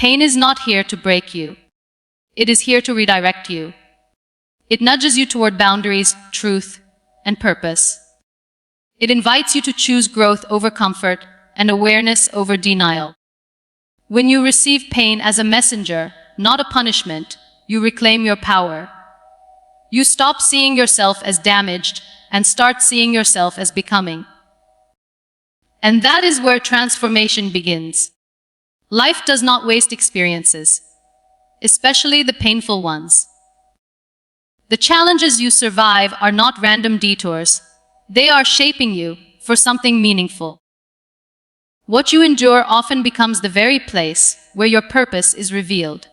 Pain is not here to break you. It is here to redirect you. It nudges you toward boundaries, truth, and purpose. It invites you to choose growth over comfort and awareness over denial. When you receive pain as a messenger, not a punishment, you reclaim your power. You stop seeing yourself as damaged and start seeing yourself as becoming. And that is where transformation begins. Life does not waste experiences, especially the painful ones. The challenges you survive are not random detours. They are shaping you for something meaningful. What you endure often becomes the very place where your purpose is revealed.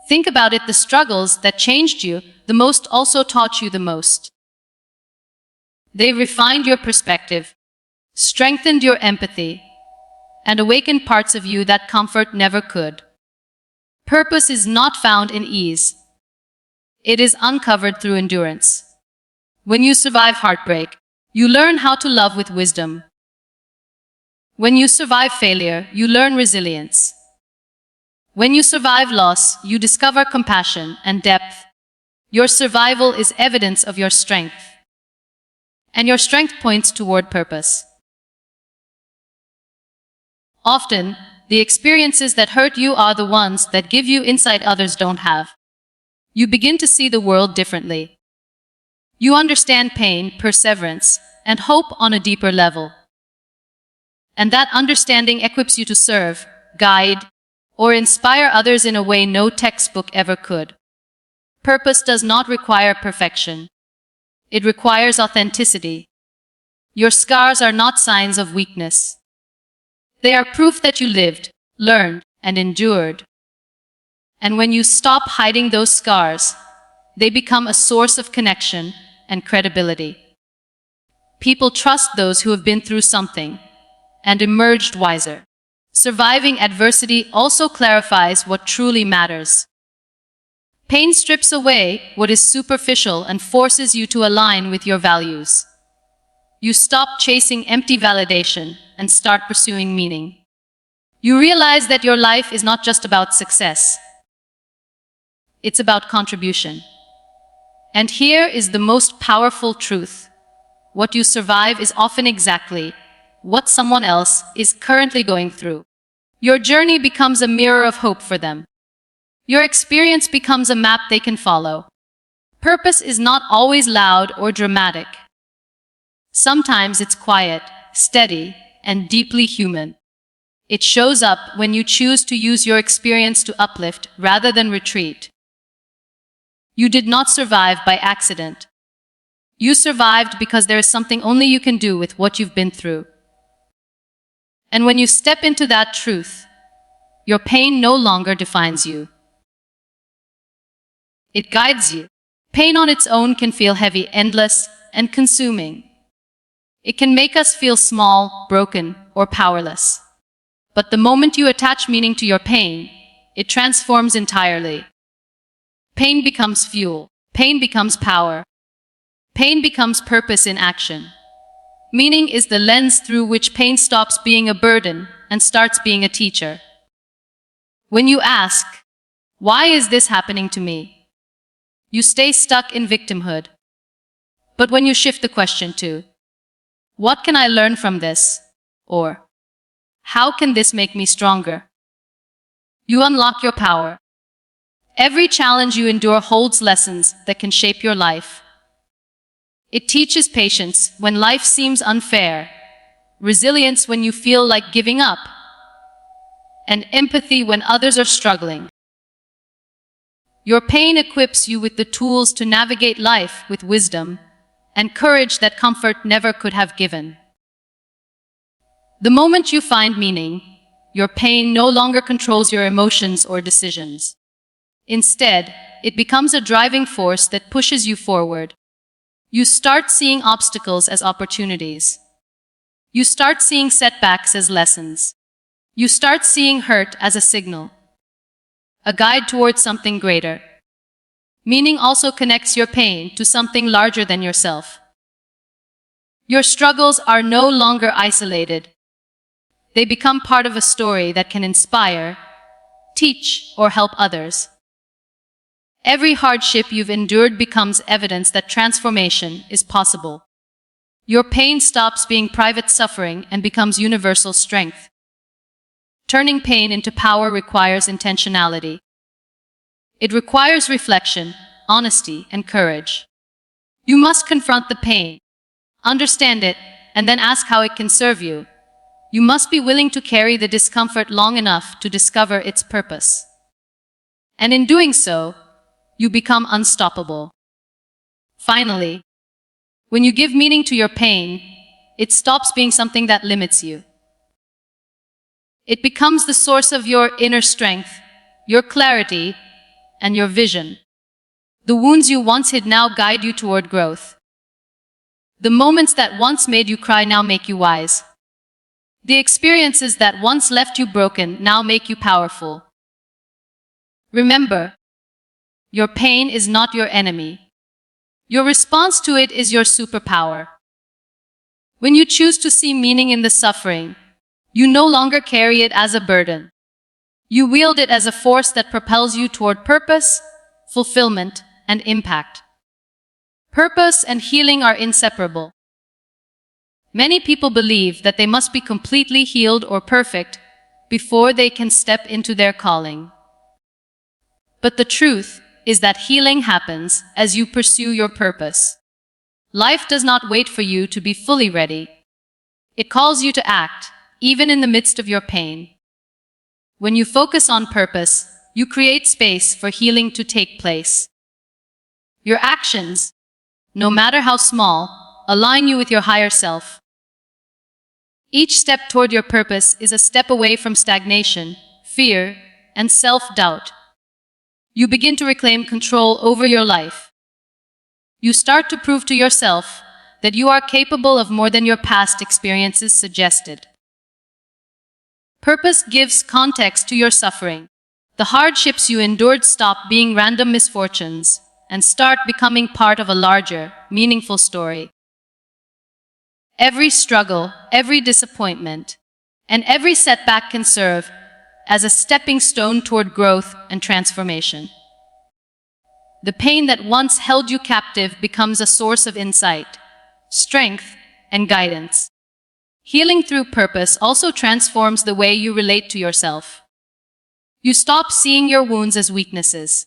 Think about it, the struggles that changed you the most also taught you the most. They refined your perspective, strengthened your empathy, and awakened parts of you that comfort never could. Purpose is not found in ease. It is uncovered through endurance. When you survive heartbreak, you learn how to love with wisdom. When you survive failure, you learn resilience. When you survive loss, you discover compassion and depth. Your survival is evidence of your strength. And your strength points toward purpose. Often, the experiences that hurt you are the ones that give you insight others don't have. You begin to see the world differently. You understand pain, perseverance, and hope on a deeper level. And that understanding equips you to serve, guide, or inspire others in a way no textbook ever could. Purpose does not require perfection. It requires authenticity. Your scars are not signs of weakness. They are proof that you lived, learned, and endured. And when you stop hiding those scars, they become a source of connection and credibility. People trust those who have been through something and emerged wiser. Surviving adversity also clarifies what truly matters. Pain strips away what is superficial and forces you to align with your values. You stop chasing empty validation and start pursuing meaning. You realize that your life is not just about success. It's about contribution. And here is the most powerful truth. What you survive is often exactly what someone else is currently going through. Your journey becomes a mirror of hope for them. Your experience becomes a map they can follow. Purpose is not always loud or dramatic. Sometimes it's quiet, steady, and deeply human. It shows up when you choose to use your experience to uplift rather than retreat. You did not survive by accident. You survived because there is something only you can do with what you've been through. And when you step into that truth, your pain no longer defines you. It guides you. Pain on its own can feel heavy, endless, and consuming. It can make us feel small, broken, or powerless. But the moment you attach meaning to your pain, it transforms entirely. Pain becomes fuel. Pain becomes power. Pain becomes purpose in action. Meaning is the lens through which pain stops being a burden and starts being a teacher. When you ask, "Why is this happening to me?" you stay stuck in victimhood. But when you shift the question to, "What can I learn from this?" or "How can this make me stronger?" you unlock your power. Every challenge you endure holds lessons that can shape your life. It teaches patience when life seems unfair, resilience when you feel like giving up, and empathy when others are struggling. Your pain equips you with the tools to navigate life with wisdom and courage that comfort never could have given. The moment you find meaning, your pain no longer controls your emotions or decisions. Instead, it becomes a driving force that pushes you forward. You start seeing obstacles as opportunities. You start seeing setbacks as lessons. You start seeing hurt as a signal, a guide towards something greater. Meaning also connects your pain to something larger than yourself. Your struggles are no longer isolated. They become part of a story that can inspire, teach, or help others. Every hardship you've endured becomes evidence that transformation is possible. Your pain stops being private suffering and becomes universal strength. Turning pain into power requires intentionality. It requires reflection, honesty, and courage. You must confront the pain, understand it, and then ask how it can serve you. You must be willing to carry the discomfort long enough to discover its purpose. And in doing so, you become unstoppable. Finally, when you give meaning to your pain, it stops being something that limits you. It becomes the source of your inner strength, your clarity, and your vision. The wounds you once hid now guide you toward growth. The moments that once made you cry now make you wise. The experiences that once left you broken now make you powerful. Remember, your pain is not your enemy. Your response to it is your superpower. When you choose to see meaning in the suffering, you no longer carry it as a burden. You wield it as a force that propels you toward purpose, fulfillment, and impact. Purpose and healing are inseparable. Many people believe that they must be completely healed or perfect before they can step into their calling. But the truth is that healing happens as you pursue your purpose. Life does not wait for you to be fully ready. It calls you to act, even in the midst of your pain. When you focus on purpose, you create space for healing to take place. Your actions, no matter how small, align you with your higher self. Each step toward your purpose is a step away from stagnation, fear, and self-doubt. You begin to reclaim control over your life. You start to prove to yourself that you are capable of more than your past experiences suggested. Purpose gives context to your suffering. The hardships you endured stop being random misfortunes and start becoming part of a larger, meaningful story. Every struggle, every disappointment, and every setback can serve as a stepping stone toward growth and transformation. The pain that once held you captive becomes a source of insight, strength, and guidance. Healing through purpose also transforms the way you relate to yourself. You stop seeing your wounds as weaknesses.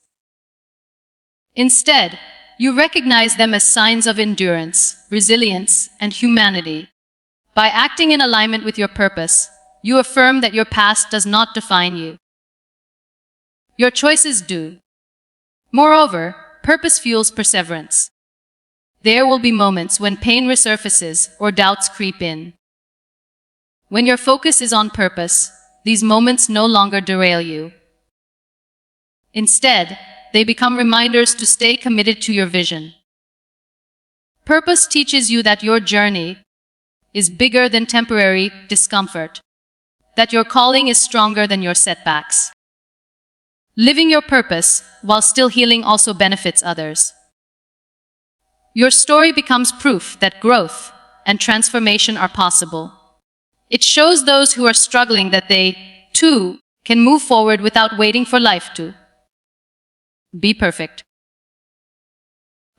Instead, you recognize them as signs of endurance, resilience, and humanity. By acting in alignment with your purpose, you affirm that your past does not define you. Your choices do. Moreover, purpose fuels perseverance. There will be moments when pain resurfaces or doubts creep in. When your focus is on purpose, these moments no longer derail you. Instead, they become reminders to stay committed to your vision. Purpose teaches you that your journey is bigger than temporary discomfort, that your calling is stronger than your setbacks. Living your purpose while still healing also benefits others. Your story becomes proof that growth and transformation are possible. It shows those who are struggling that they, too, can move forward without waiting for life to be perfect.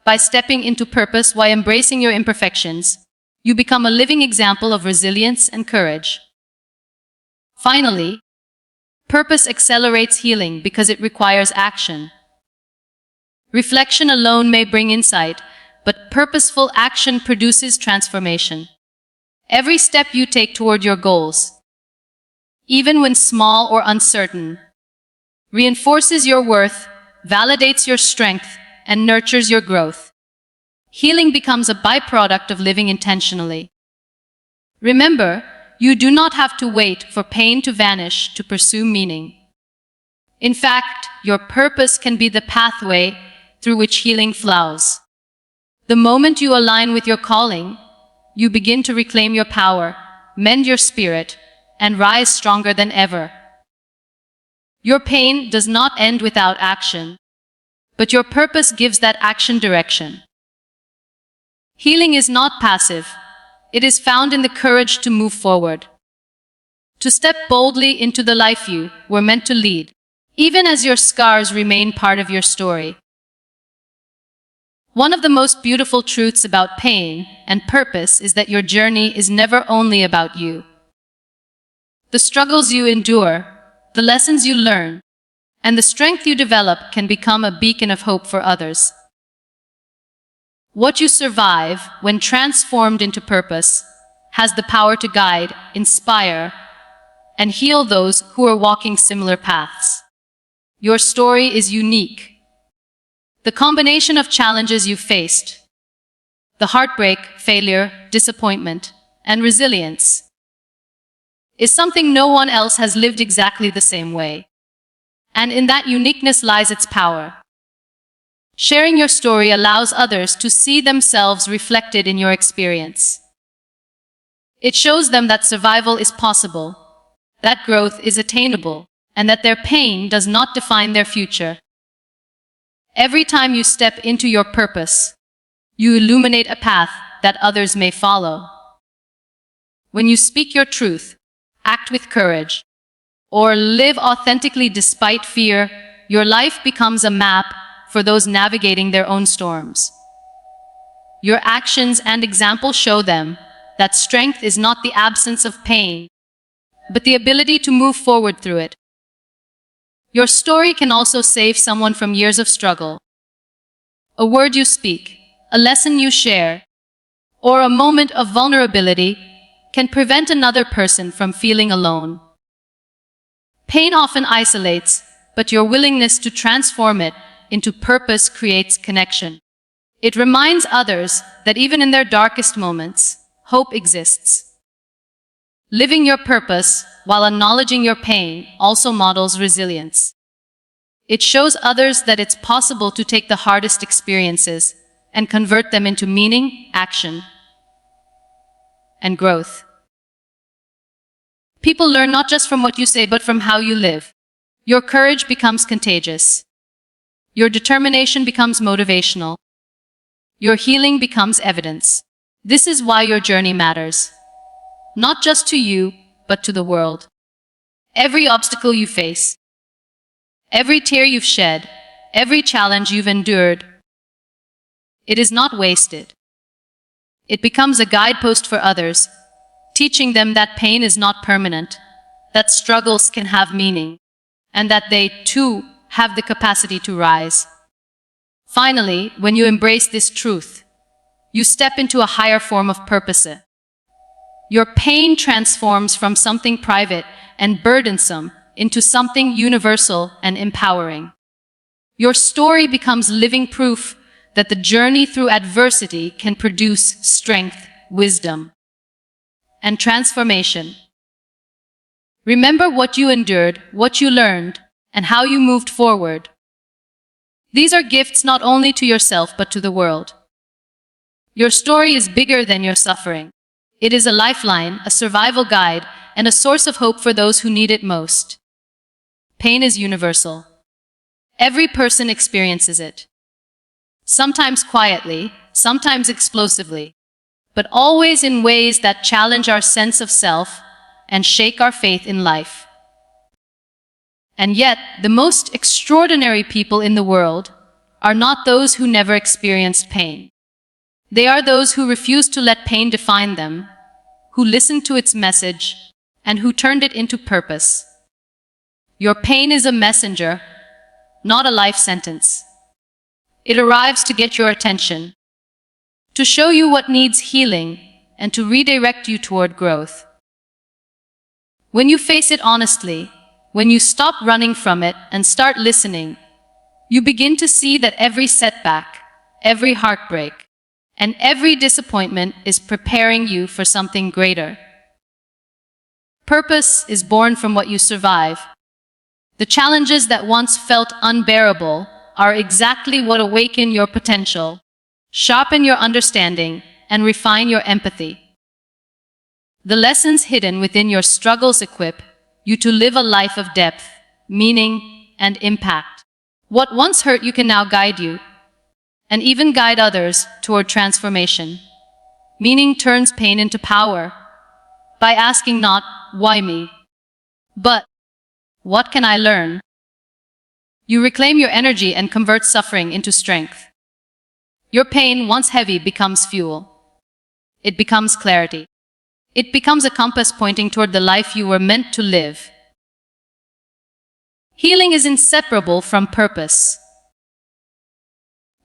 By stepping into purpose while embracing your imperfections, you become a living example of resilience and courage. Finally, purpose accelerates healing because it requires action. Reflection alone may bring insight, but purposeful action produces transformation. Every step you take toward your goals, even when small or uncertain, reinforces your worth, validates your strength, and nurtures your growth. Healing becomes a byproduct of living intentionally. Remember, you do not have to wait for pain to vanish to pursue meaning. In fact, your purpose can be the pathway through which healing flows. The moment you align with your calling, you begin to reclaim your power, mend your spirit, and rise stronger than ever. Your pain does not end without action, but your purpose gives that action direction. Healing is not passive. It is found in the courage to move forward, to step boldly into the life you were meant to lead. even as your scars remain part of your story. One of the most beautiful truths about pain and purpose is that your journey is never only about you. The struggles you endure, the lessons you learn, and the strength you develop can become a beacon of hope for others. What you survive, when transformed into purpose, has the power to guide, inspire, and heal those who are walking similar paths. Your story is unique. The combination of challenges you faced, the heartbreak, failure, disappointment, and resilience, is something no one else has lived exactly the same way. And in that uniqueness lies its power. Sharing your story allows others to see themselves reflected in your experience. It shows them that survival is possible, that growth is attainable, and that their pain does not define their future. Every time you step into your purpose, you illuminate a path that others may follow. When you speak your truth, act with courage, or live authentically despite fear, your life becomes a map for those navigating their own storms. Your actions and example show them that strength is not the absence of pain, but the ability to move forward through it. Your story can also save someone from years of struggle. A word you speak, a lesson you share, or a moment of vulnerability can prevent another person from feeling alone. Pain often isolates, but your willingness to transform it into purpose creates connection. It reminds others that even in their darkest moments, hope exists. Living your purpose while acknowledging your pain also models resilience. It shows others that it's possible to take the hardest experiences and convert them into meaning, action, and growth. People learn not just from what you say, but from how you live. Your courage becomes contagious. Your determination becomes motivational. Your healing becomes evidence. This is why your journey matters. Not just to you, but to the world. Every obstacle you face, every tear you've shed, every challenge you've endured, it is not wasted. It becomes a guidepost for others, teaching them that pain is not permanent, that struggles can have meaning, and that they, too, have the capacity to rise. Finally, when you embrace this truth, you step into a higher form of purpose. Your pain transforms from something private and burdensome into something universal and empowering. Your story becomes living proof that the journey through adversity can produce strength, wisdom, and transformation. Remember what you endured, what you learned, and how you moved forward. These are gifts not only to yourself but to the world. Your story is bigger than your suffering. It is a lifeline, a survival guide, and a source of hope for those who need it most. Pain is universal. Every person experiences it. Sometimes quietly, sometimes explosively, but always in ways that challenge our sense of self and shake our faith in life. And yet, the most extraordinary people in the world are not those who never experienced pain. They are those who refuse to let pain define them, who listened to its message, and who turned it into purpose. Your pain is a messenger, not a life sentence. It arrives to get your attention, to show you what needs healing, and to redirect you toward growth. When you face it honestly, when you stop running from it and start listening, you begin to see that every setback, every heartbreak, and every disappointment is preparing you for something greater. Purpose is born from what you survive. The challenges that once felt unbearable are exactly what awaken your potential, sharpen your understanding, and refine your empathy. The lessons hidden within your struggles equip you to live a life of depth, meaning, and impact. What once hurt you can now guide you, and even guide others toward transformation. Meaning turns pain into power by asking not, why me? But, what can I learn? You reclaim your energy and convert suffering into strength. Your pain, once heavy, becomes fuel. It becomes clarity. It becomes a compass pointing toward the life you were meant to live. Healing is inseparable from purpose.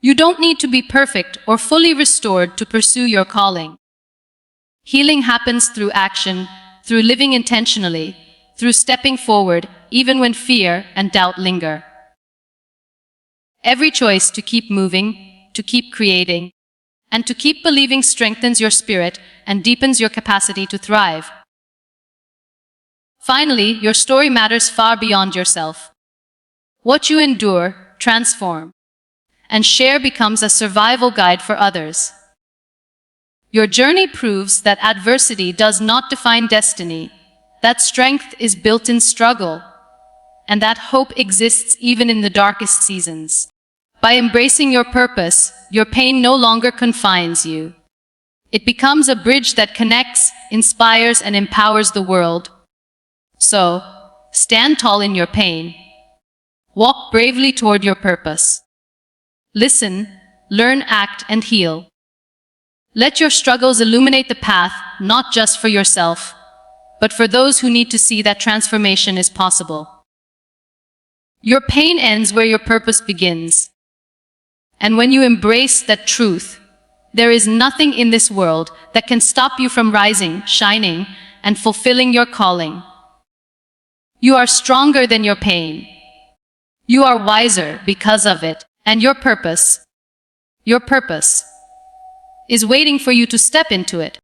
You don't need to be perfect or fully restored to pursue your calling. Healing happens through action, through living intentionally, through stepping forward, even when fear and doubt linger. Every choice to keep moving, to keep creating, and to keep believing strengthens your spirit and deepens your capacity to thrive. Finally, your story matters far beyond yourself. What you endure, transform, and share becomes a survival guide for others. Your journey proves that adversity does not define destiny, that strength is built in struggle, and that hope exists even in the darkest seasons. By embracing your purpose, your pain no longer confines you. It becomes a bridge that connects, inspires, and empowers the world. So, stand tall in your pain. Walk bravely toward your purpose. Listen, learn, act, and heal. Let your struggles illuminate the path, not just for yourself, but for those who need to see that transformation is possible. Your pain ends where your purpose begins. And when you embrace that truth, there is nothing in this world that can stop you from rising, shining, and fulfilling your calling. You are stronger than your pain. You are wiser because of it, and your purpose is waiting for you to step into it.